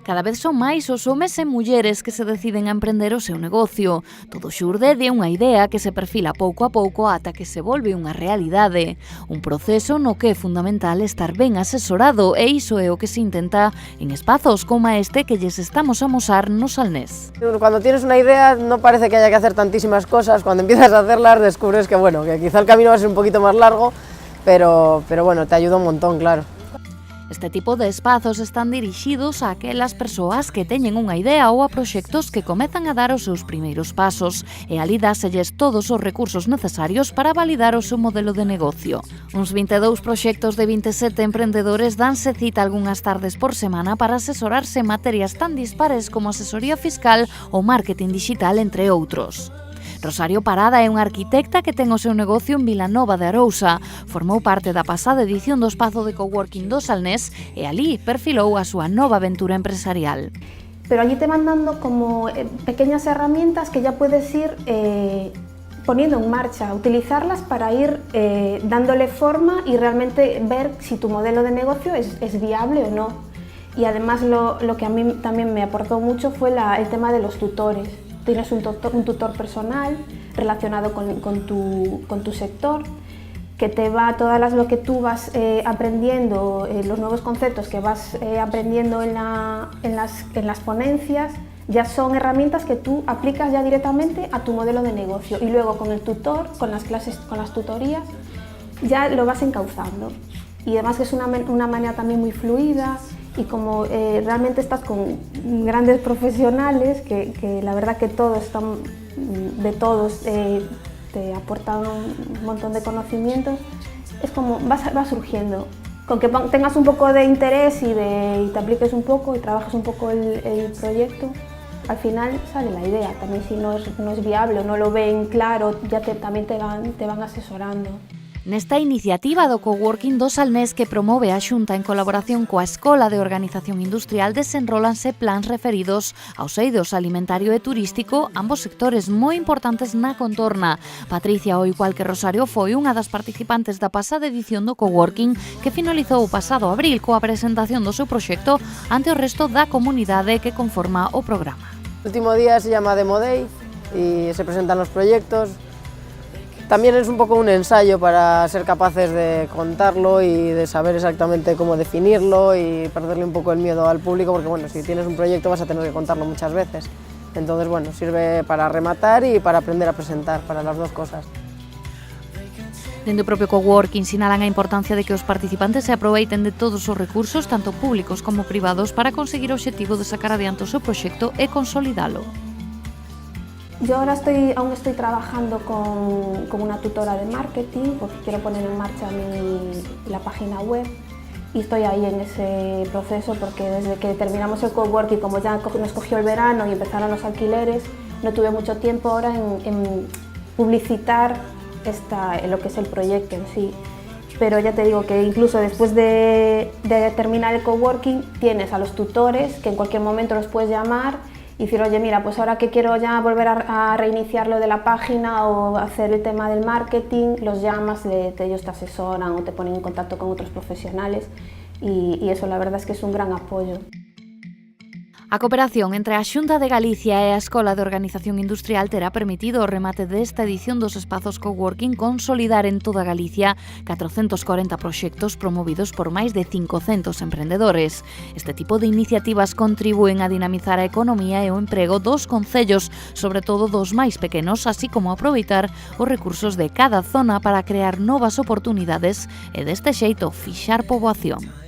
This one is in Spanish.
Cada vez son máis os homes e mulleres que se deciden a emprender o seu negocio. Todo xurde de unha idea que se perfila pouco a pouco ata que se volve unha realidade. Un proceso no que é fundamental estar ben asesorado e iso é o que se intenta en espazos como este que lles estamos a amosar no Salnés. Cuando tienes una idea no parece que haya que hacer tantísimas cosas, cuando empiezas a hacerlas descubres que bueno, que quizá el camino va a ser un poquito más largo, pero bueno, te ayuda un montón, claro. Este tipo de espazos están dirixidos a aquelas persoas que teñen unha idea ou a proxectos que comezan a dar os seus primeiros pasos e ali dáselles todos os recursos necesarios para validar o seu modelo de negocio. Uns 22 proxectos de 27 emprendedores danse cita algunhas tardes por semana para asesorarse en materias tan dispares como asesoría fiscal ou marketing digital, entre outros. Rosario Parada é unha arquitecta que ten o seu negocio en Vilanova de Arousa. Formou parte da pasada edición do espazo de coworking do Salnés e ali perfilou a súa nova aventura empresarial. Pero allí te van dando como pequeñas herramientas que ya puedes ir poniendo en marcha, utilizarlas para ir dándole forma y realmente ver si tu modelo de negocio es viable o no. Y además lo que a mí también me aportó mucho fue el tema de los tutores. Tienes un tutor personal relacionado con tu sector que te va lo que tú vas aprendiendo, los nuevos conceptos que vas aprendiendo en las ponencias, ya son herramientas que tú aplicas ya directamente a tu modelo de negocio y luego con el tutor, con las clases, con las tutorías, ya lo vas encauzando. Y además que es una manera también muy fluida. Y como realmente estás con grandes profesionales, que la verdad que todos te aportan un montón de conocimientos, es como va surgiendo. Con que tengas un poco de interés y te apliques un poco y trabajes un poco el proyecto, al final sale la idea. También si no es viable o no lo ven claro, ya también te van asesorando. Nesta iniciativa do coworking do Salnés que promove a Xunta en colaboración coa Escola de Organización Industrial desenrólanse plans referidos aos eidos alimentario e turístico, ambos sectores moi importantes na contorna. Patricia, ao igual que Rosario, foi unha das participantes da pasada edición do coworking que finalizou o pasado abril coa presentación do seu proxecto ante o resto da comunidade que conforma o programa. El último día se llama Demo Day y se presentan los proyectos. También es un poco un ensayo para ser capaces de contarlo y de saber exactamente cómo definirlo y perderle un poco el miedo al público, porque bueno, si tienes un proyecto vas a tener que contarlo muchas veces. Entonces bueno, sirve para rematar y para aprender a presentar, para las dos cosas. Dende o propio coworking sinalan a importancia de que os participantes se aproveiten de todos os recursos, tanto públicos como privados, para conseguir o obxectivo de sacar adiante o seu proxecto e consolidalo. Yo ahora aún estoy trabajando con una tutora de marketing porque quiero poner en marcha la página web y estoy ahí en ese proceso porque desde que terminamos el coworking, como ya nos cogió el verano y empezaron los alquileres, no tuve mucho tiempo ahora en publicitar lo que es el proyecto en sí. Pero ya te digo que incluso después de terminar el coworking tienes a los tutores que en cualquier momento los puedes llamar y decir, oye, mira, pues ahora que quiero ya volver a reiniciar lo de la página o hacer el tema del marketing, los llamas, ellos te asesoran o te ponen en contacto con otros profesionales y eso la verdad es que es un gran apoyo. A cooperación entre a Xunta de Galicia e a Escola de Organización Industrial terá permitido o remate desta edición dos espazos coworking consolidar en toda Galicia 440 proxectos promovidos por máis de 500 emprendedores. Este tipo de iniciativas contribúen a dinamizar a economía e o emprego dos concellos, sobre todo dos máis pequenos, así como aproveitar os recursos de cada zona para crear novas oportunidades e deste xeito fixar poboación.